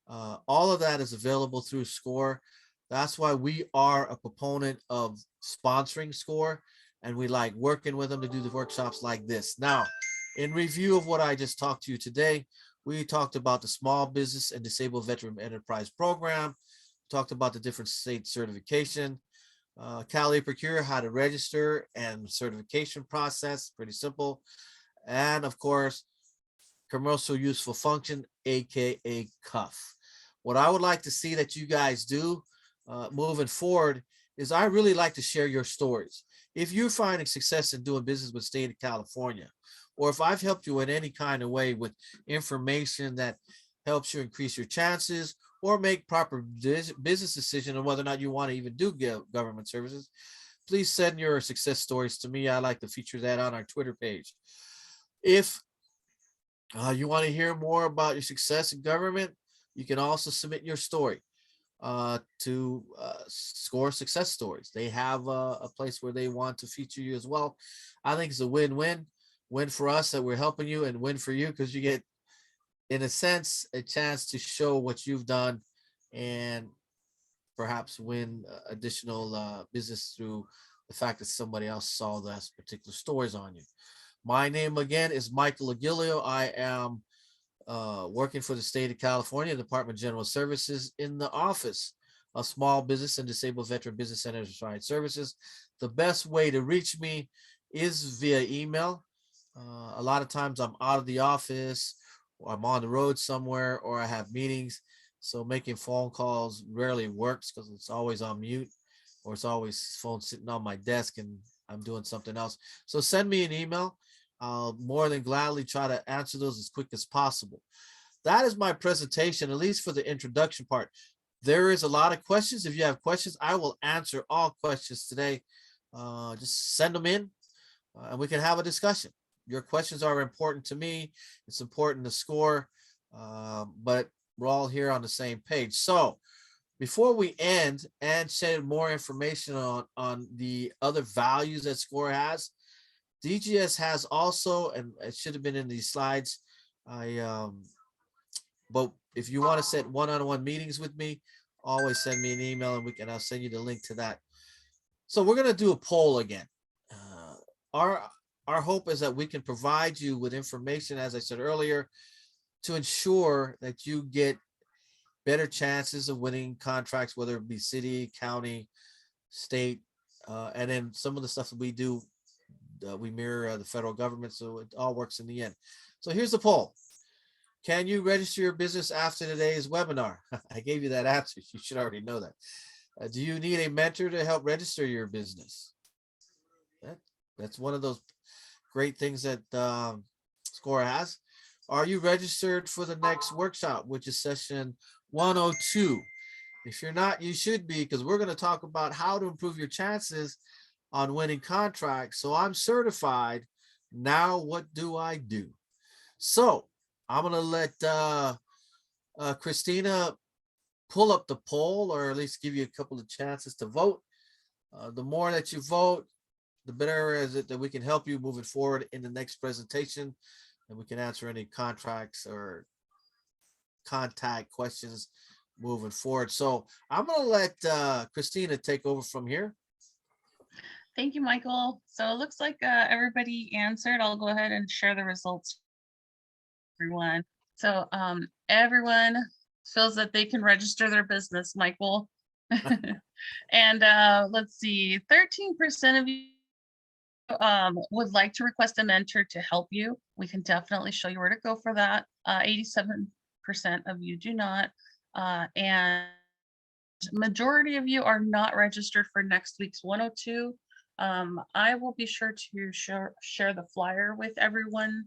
Speaker 2: All of that is available through SCORE. That's why we are a proponent of sponsoring SCORE, and we like working with them to do the workshops like this. Now, in review of what I just talked to you today, we talked about the Small Business and Disabled Veteran Enterprise Program, talked about the different state certification, Cali Procure, how to register and certification process, pretty simple. And of course, commercial useful function, AKA cuff. What I would like to see that you guys do moving forward is I really like to share your stories. If you're finding success in doing business with the state of California, or if I've helped you in any kind of way with information that helps you increase your chances or make proper business decision on whether or not you want to even do government services, please send your success stories to me. I like to feature that on our Twitter page. If you want to hear more about your success in government, you can also submit your story to SCORE Success Stories. They have a place where they want to feature you as well. I think it's a win-win. Win for us that we're helping you, and win for you because you get, in a sense, a chance to show what you've done and perhaps win additional business through the fact that somebody else saw those particular stories on you. My name again is Michael Aguilio. I am working for the state of California, Department of General Services, in the Office of Small Business and Disabled Veteran Business Enterprise Services. The best way to reach me is via email. A lot of times I'm out of the office, or I'm on the road somewhere, or I have meetings. So making phone calls rarely works because it's always on mute, or it's always phone sitting on my desk and I'm doing something else. So send me an email. I'll more than gladly try to answer those as quick as possible. That is my presentation, at least for the introduction part. There is a lot of questions. If you have questions, I will answer all questions today. Just send them in and we can have a discussion. Your questions are important to me. It's important to SCORE, but we're all here on the same page. So before we end and share more information on the other values that SCORE has, DGS has also, and it should have been in these slides, but if you want to set one-on-one meetings with me, always send me an email and I'll send you the link to that. So we're going to do a poll again. Our hope is that we can provide you with information, as I said earlier, to ensure that you get better chances of winning contracts, whether it be city, county, state, and then some of the stuff that we do, we mirror the federal government, so it all works in the end. So here's the poll. Can you register your business after today's webinar? I gave you that answer. You should already know that. Do you need a mentor to help register your business? That's one of those great things that SCORE has. Are you registered for the next workshop, which is session 102? If you're not, you should be, because we're going to talk about how to improve your chances on winning contracts. So I'm certified. Now what do I do? So I'm going to let Christina pull up the poll, or at least give you a couple of chances to vote. The more that you vote, the better is it that we can help you moving forward in the next presentation, and we can answer any contracts or contact questions moving forward. So I'm going to let Christina take over from here.
Speaker 1: Thank you, Michael. So it looks like everybody answered. I'll go ahead and share the results for everyone. So everyone feels that they can register their business, Michael. And let's see, 13% of you would like to request a mentor to help you. We can definitely show you where to go for that. 87% of you do not. And majority of you are not registered for next week's 102. I will be sure to share the flyer with everyone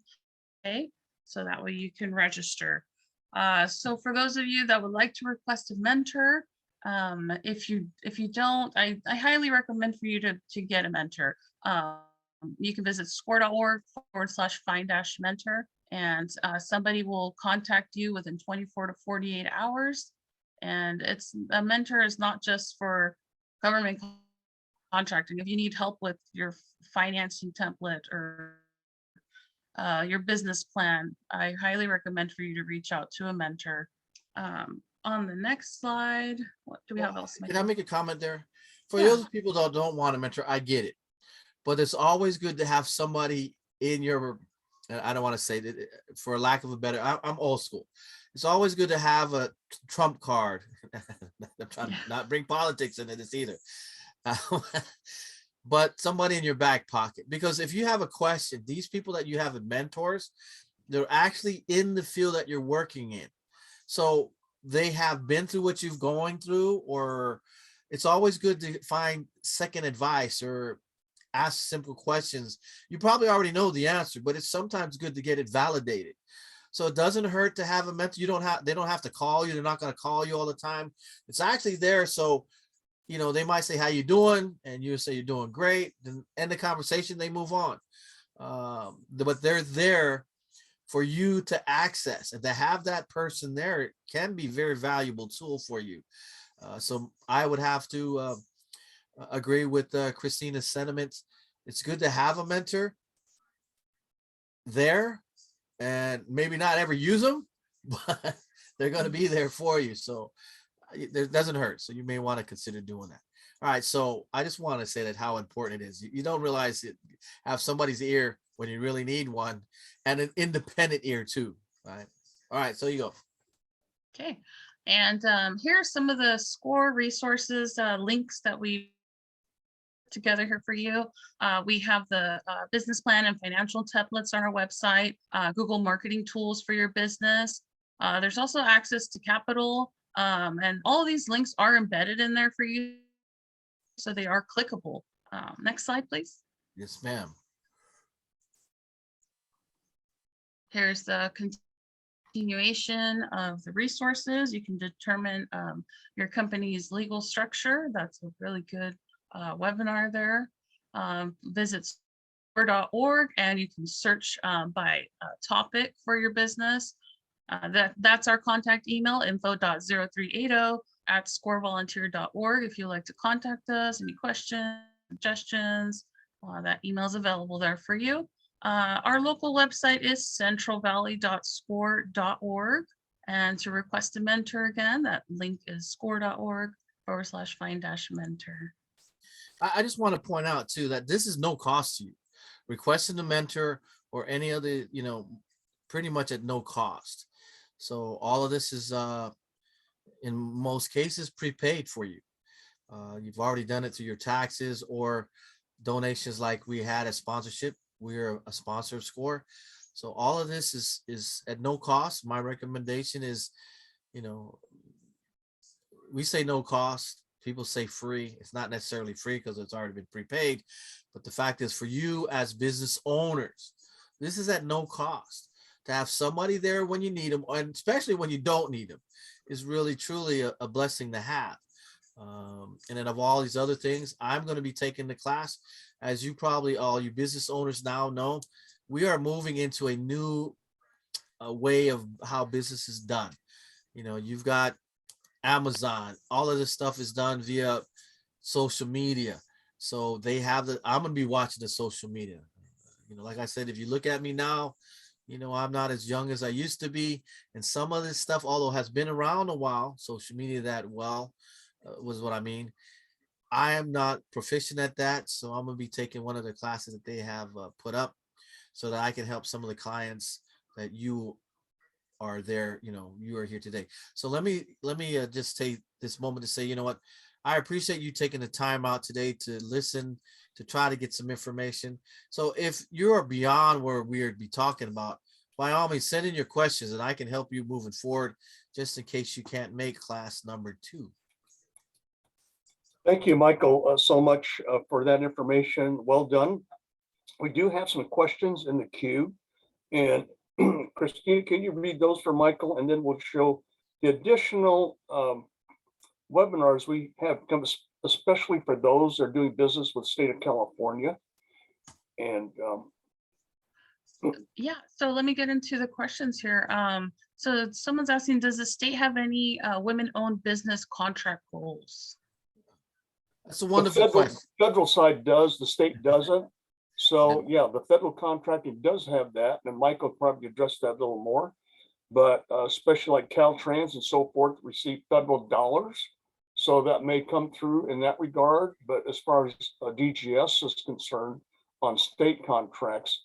Speaker 1: today, so that way you can register. So for those of you that would like to request a mentor, if you don't, I highly recommend for you to get a mentor. You can visit score.org/find-mentor, and somebody will contact you within 24 to 48 hours. And a mentor is not just for government contracting. If you need help with your financing template or your business plan, I highly recommend for you to reach out to a mentor. On the next slide, what do we have else?
Speaker 2: Can I make a comment there? For
Speaker 1: Yeah.
Speaker 2: those people that don't want a mentor, I get it. But it's always good to have somebody in your, I don't want to say that for lack of a better, I'm old school. It's always good to have a trump card. I'm trying to not bring politics into this either. But somebody in your back pocket, because if you have a question, these people that you have as mentors, they're actually in the field that you're working in. So they have been through what you've going through, or it's always good to find second advice or ask simple questions. You probably already know the answer, but it's sometimes good to get it validated. So it doesn't hurt to have a mentor. They don't have to call you. They're not going to call you all the time. It's actually there. So, they might say, how you doing? And you say, you're doing great. Then end the conversation, they move on. But they're there for you to access, and to have that person there, it can be very valuable tool for you. So I would have to agree with Christina's sentiments. It's good to have a mentor there, and maybe not ever use them, but they're going to be there for you. So it doesn't hurt. So you may want to consider doing that. All right. So I just want to say that how important it is. You don't realize it, have somebody's ear when you really need one, and an independent ear too. Right. All right. So you go.
Speaker 1: Okay. And here are some of the SCORE resources, links that we together here for you. We have the business plan and financial templates on our website, Google marketing tools for your business. There's also access to capital, and all of these links are embedded in there for you, so they are clickable. Next slide, please.
Speaker 2: Yes, ma'am.
Speaker 1: Here's the continuation of the resources. You can determine your company's legal structure. That's a really good webinar there. Visit score.org, and you can search by topic for your business. That's our contact email, info.0380@scorevolunteer.org. If you'd like to contact us, any questions, suggestions, that email is available there for you. Our local website is centralvalley.score.org. And to request a mentor again, that link is score.org/find-mentor.
Speaker 2: I just want to point out too that this is no cost to you. Requesting a mentor or any other, pretty much at no cost. So all of this is in most cases prepaid for you. You've already done it through your taxes or donations, like we had a sponsorship. We're a sponsor of SCORE. So all of this is at no cost. My recommendation is, we say no cost. People say free. It's not necessarily free because it's already been prepaid. But the fact is, for you as business owners, this is at no cost. To have somebody there when you need them, and especially when you don't need them, is really, truly a blessing to have. And then of all these other things, I'm going to be taking the class. As you probably, all you business owners now know, we are moving into a new way of how business is done. You've got Amazon, all of this stuff is done via social media. So they have I'm going to be watching the social media. Like I said, if you look at me now, I'm not as young as I used to be. And some of this stuff, although has been around a while, social media was what I mean. I am not proficient at that, so I'm gonna be taking one of the classes that they have put up, so that I can help some of the clients that you are there. You are here today. So let me just take this moment to say, you know what, I appreciate you taking the time out today to listen, to try to get some information. So if you're beyond where we'd be talking about, by all means, send in your questions and I can help you moving forward, just in case you can't make class number 2.
Speaker 3: Thank you, Michael, so much for that information. Well done. We do have some questions in the queue. And Christina, can you read those for Michael? And then we'll show the additional webinars we have come, especially for those that are doing business with the state of California. And
Speaker 1: Yeah, so let me get into the questions here. So someone's asking, does the state have any women-owned business contract goals?
Speaker 2: That's a
Speaker 3: the
Speaker 2: wonderful question.
Speaker 3: federal side does, the state doesn't. So yeah, the federal contracting does have that, and Michael probably addressed that a little more. But especially like Caltrans and so forth receive federal dollars, so that may come through in that regard. But as far as DGS is concerned, on state contracts,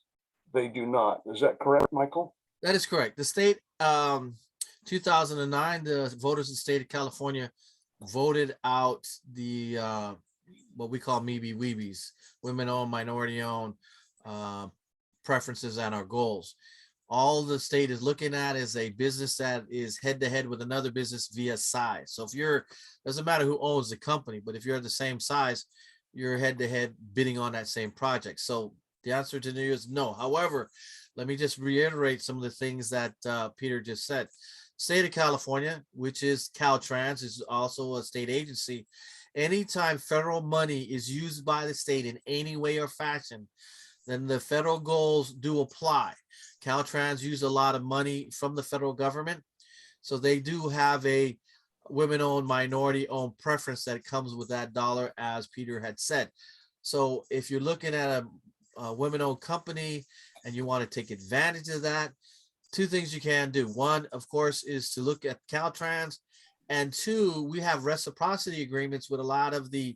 Speaker 3: they do not. Is that correct, Michael?
Speaker 2: That is correct. The state, 2009, the voters in the state of California voted out the what we call MeBe Weebies, women-owned, minority-owned preferences and our goals. All the state is looking at is a business that is head-to-head with another business via size. So if you're, doesn't matter who owns the company, but if you're the same size, you're head-to-head bidding on that same project. So the answer to you is no. However, let me just reiterate some of the things that Peter just said. State of California, which is Caltrans, is also a state agency. Anytime federal money is used by the state in any way or fashion, then the federal goals do apply. Caltrans use a lot of money from the federal government, so they do have a women-owned, minority-owned preference that comes with that dollar, as Peter had said. So if you're looking at a women-owned company and you want to take advantage of that, 2 things you can do. One, of course, is to look at Caltrans, and 2, we have reciprocity agreements with a lot of the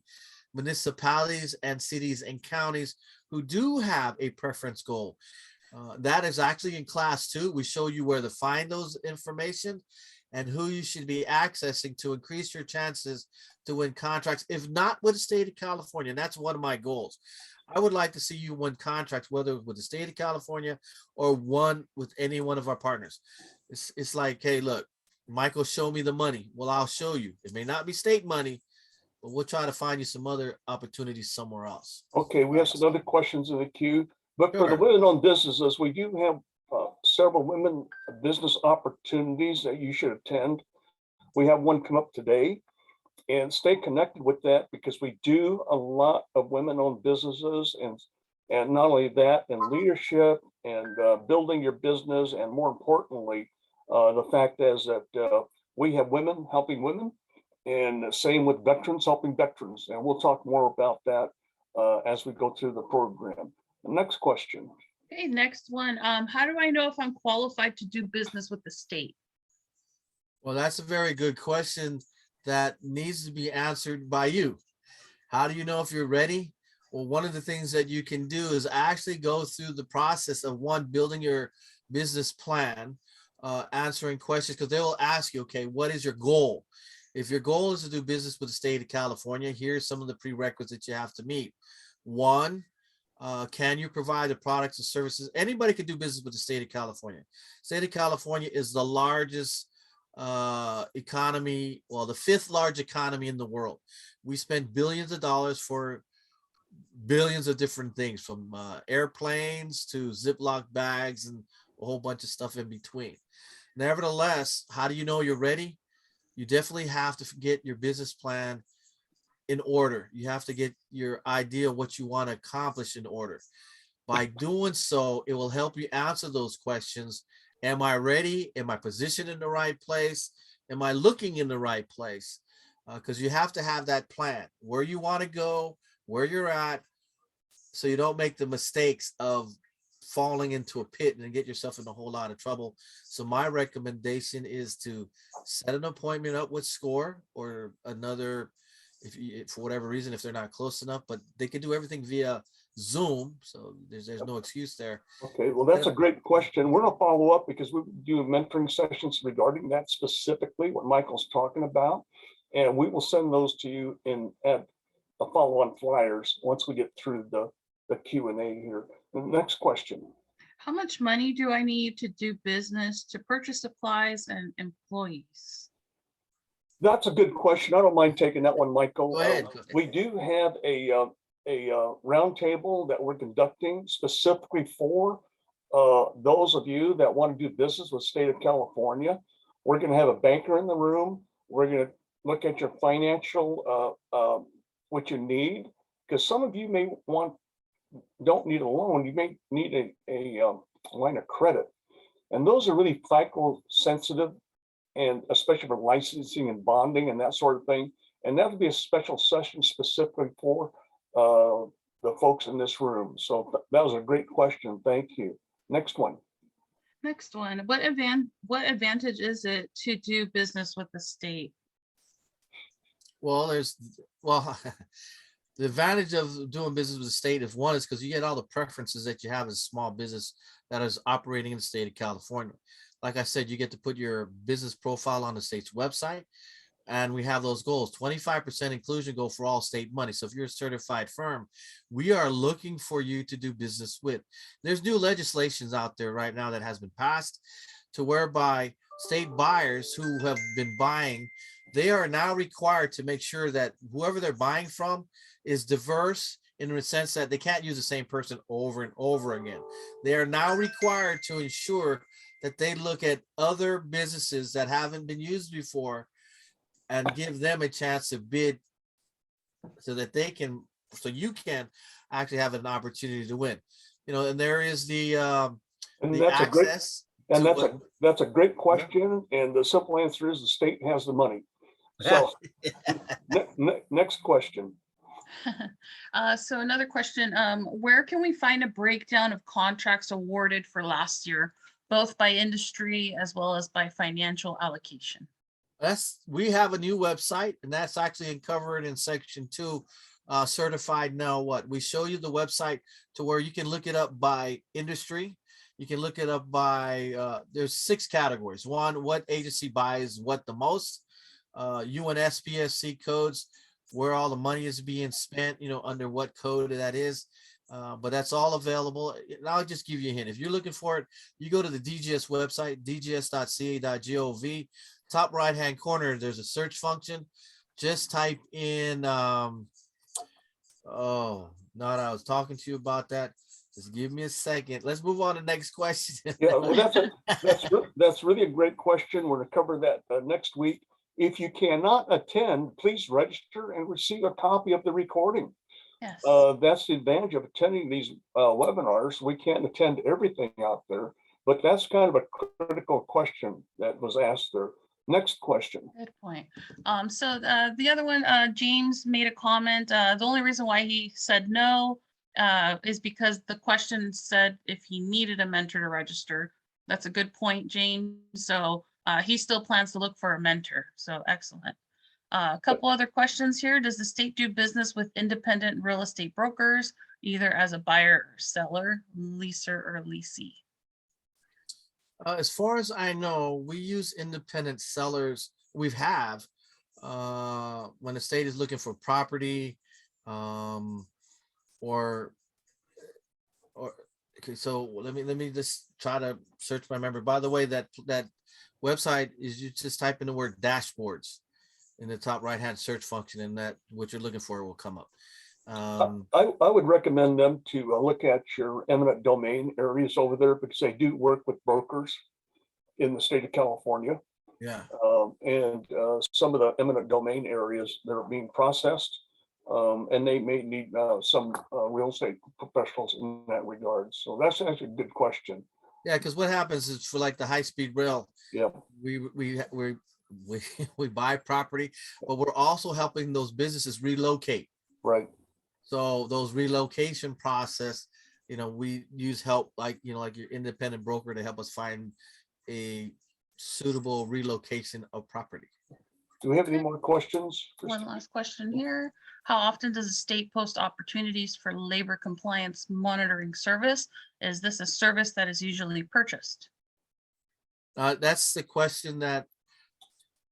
Speaker 2: municipalities and cities and counties who do have a preference goal. That is actually in class 2. We show you where to find those information and who you should be accessing to increase your chances to win contracts, if not with the state of California. And that's one of my goals. I would like to see you win contracts, whether with the state of California or one with any one of our partners. It's like, hey, look, Michael, show me the money. Well, I'll show you. It may not be state money, but we'll try to find you some other opportunities somewhere else.
Speaker 3: Okay, we have some other questions in the queue, but for the
Speaker 2: Sure.
Speaker 3: women-owned businesses, we do have several women business opportunities that you should attend. We have one come up today, and stay connected with that because we do a lot of women-owned businesses, and not only that, in leadership and building your business, and more importantly, the fact is that we have women helping women, and same with veterans helping veterans, and we'll talk more about that as we go through the program. The next question.
Speaker 1: Okay, next one. How do I know if I'm qualified to do business with the state?
Speaker 2: Well, that's a very good question that needs to be answered by you. How do you know if you're ready? Well, one of the things that you can do is actually go through the process of building your business plan, answering questions, because they will ask you, okay, what is your goal? If your goal is to do business with the state of California, here's some of the prerequisites you have to meet. One, can you provide the products and services? Anybody can do business with the state of California. State of California is the largest economy, well, the 5th largest economy in the world. We spend billions of dollars for billions of different things, from airplanes to Ziploc bags and a whole bunch of stuff in between. Nevertheless, how do you know you're ready? You definitely have to get your business plan in order. You have to get your idea of what you want to accomplish in order. By doing so, it will help you answer those questions. Am I ready? Am I positioned in the right place? Am I looking in the right place? Because you have to have that plan, where you want to go, where you're at, so you don't make the mistakes of falling into a pit and get yourself in a whole lot of trouble. So my recommendation is to set an appointment up with SCORE or another for whatever reason, if they're not close enough, but they can do everything via Zoom. So there's no excuse there.
Speaker 3: Okay, well, that's a great question. We're gonna follow up because we do mentoring sessions regarding that specifically, what Michael's talking about. And we will send those to you in at the follow-on flyers once we get through the Q&A here. The next question.
Speaker 1: How much money do I need to do business to purchase supplies and employees?
Speaker 3: That's a good question. I don't mind taking that one, Michael.
Speaker 2: Go ahead.
Speaker 3: We do have a roundtable that we're conducting specifically for those of you that want to do business with the state of California. We're going to have a banker in the room. We're going to look at your financial, what you need, because some of you don't need a loan. You may need a line of credit. And those are really FICO sensitive, and especially for licensing and bonding and that sort of thing. And that would be a special session specifically for the folks in this room. So that was a great question. Thank you. Next one.
Speaker 1: Next one, what advantage is it to do business with the state?
Speaker 2: Well, the advantage of doing business with the state is one is because you get all the preferences that you have as a small business that is operating in the state of California. Like I said, you get to put your business profile on the state's website, and we have those goals. 25% inclusion goal for all state money. So if you're a certified firm, we are looking for you to do business with. There's new legislations out there right now that has been passed to whereby state buyers who have been buying, they are now required to make sure that whoever they're buying from is diverse in the sense that they can't use the same person over and over again. They are now required to ensure that they look at other businesses that haven't been used before and give them a chance to bid so that you can actually have an opportunity to win. And there is the access.
Speaker 3: That's a great question. And the simple answer is the state has the money. So next question.
Speaker 1: So another question, where can we find a breakdown of contracts awarded for last year, both by industry as well as by financial allocation?
Speaker 2: We have a new website, and that's actually covered in section 2, certified now what. We show you the website to where you can look it up by industry. You can look it up by, there's 6 categories. 1, what agency buys what the most, UNSPSC codes, where all the money is being spent, under what code that is. But that's all available. And I'll just give you a hint. If you're looking for it, you go to the DGS website, dgs.ca.gov. Top right-hand corner, there's a search function. Just type in, I was talking to you about that. Just give me a second. Let's move on to the next question.
Speaker 3: Yeah, well, that's really a great question. We're going to cover that next week. If you cannot attend, please register and receive a copy of the recording.
Speaker 1: Yes.
Speaker 3: That's the advantage of attending these webinars. We can't attend everything out there, but that's kind of a critical question that was asked there. Next question.
Speaker 1: Good point. So the other one, James made a comment. The only reason why he said no is because the question said if he needed a mentor to register. That's a good point, James. So he still plans to look for a mentor. So excellent. A couple other questions here. Does the state do business with independent real estate brokers, either as a buyer or seller, leaser or leasee?
Speaker 2: As far as I know, we use independent sellers. When the state is looking for property, okay. So let me just try to search my memory. By the way, that website is, you just type in the word dashboards in the top right hand search function, and that what you're looking for will come up.
Speaker 3: I would recommend them to look at your eminent domain areas over there, because they do work with brokers in the state of California.
Speaker 2: Yeah.
Speaker 3: And some of the eminent domain areas that are being processed, and they may need some real estate professionals in that regard. So that's actually a good question.
Speaker 2: Yeah, because what happens is for like the high-speed rail,
Speaker 3: yeah,
Speaker 2: we buy property, but we're also helping those businesses relocate.
Speaker 3: Right.
Speaker 2: So those relocation process, we use help like your independent broker to help us find a suitable relocation of property.
Speaker 3: Do we have any more questions?
Speaker 1: One last question here. How often does the state post opportunities for labor compliance monitoring service? Is this a service that is usually purchased?
Speaker 2: That's the question that,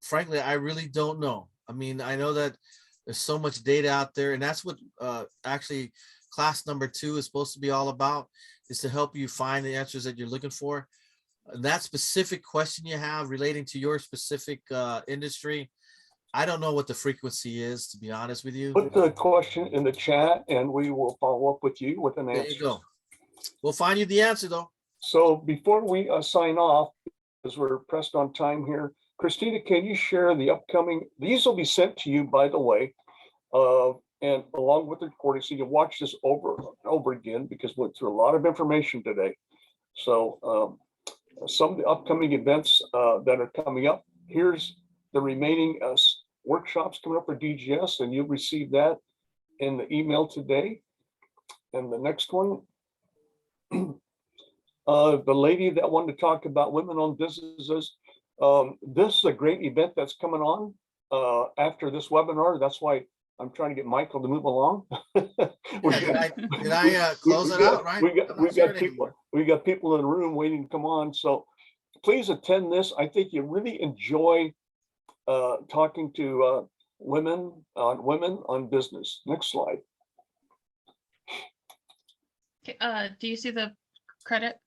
Speaker 2: frankly, I really don't know. I mean, I know that there's so much data out there, and that's what actually class number 2 is supposed to be all about, is to help you find the answers that you're looking for. That specific question you have relating to your specific industry, I don't know what the frequency is, to be honest with you.
Speaker 3: Put the question in the chat and we will follow up with you with an
Speaker 2: There
Speaker 3: answer.
Speaker 2: you go. We'll find you the answer though.
Speaker 3: So before we sign off, because we're pressed on time here, Christina, can you share the upcoming, these will be sent to you, by the way, and along with the recording, so you can watch this over and over again, because we went through a lot of information today. So some of the upcoming events that are coming up, here's the remaining workshops coming up for DGS, and you'll receive that in the email today. And the next one, the lady that wanted to talk about women-owned businesses, this is a great event that's coming on after this webinar. That's why I'm trying to get Michael to move along.
Speaker 2: Yeah, did I close it out, right?
Speaker 3: We got people in the room waiting to come on. So please attend this. I think you really enjoy talking to women on business. Next slide.
Speaker 1: Okay, do you see the credit?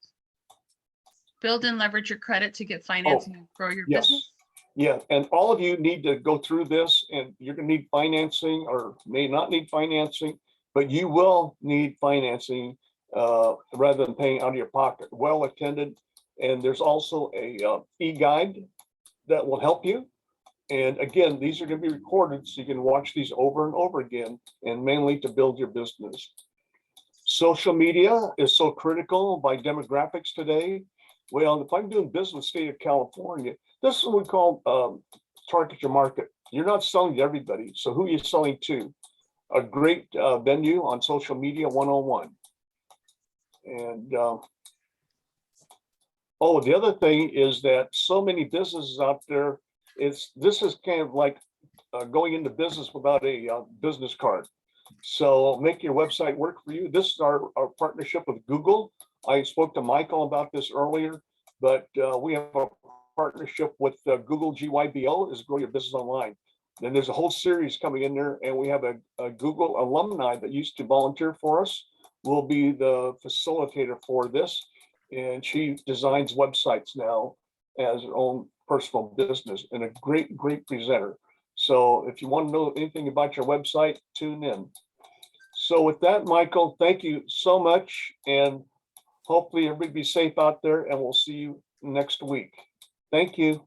Speaker 1: Build and leverage your credit to get financing and grow your
Speaker 3: Yes.
Speaker 1: business.
Speaker 3: Yeah, and all of you need to go through this, and you're gonna need financing or may not need financing, but you will need financing rather than paying out of your pocket. Well attended, and there's also a e-guide that will help you. And again, these are gonna be recorded, so you can watch these over and over again, and mainly to build your business. Social media is so critical by demographics today. Well, if I'm doing business with the state of California, this is what we call target your market. You're not selling to everybody. So who are you selling to? A great venue on social media 101. And oh, the other thing is that so many businesses out there, this is kind of like going into business without a business card. So make your website work for you. This is our partnership with Google. I spoke to Michael about this earlier, but we have a partnership with Google GYBO, is Grow Your Business Online. Then there's a whole series coming in there, and we have a Google alumni that used to volunteer for us, will be the facilitator for this. And she designs websites now as her own personal business, and a great presenter. So if you want to know anything about your website, tune in. So with that, Michael, thank you so much. And hopefully everybody be safe out there, and we'll see you next week. Thank you.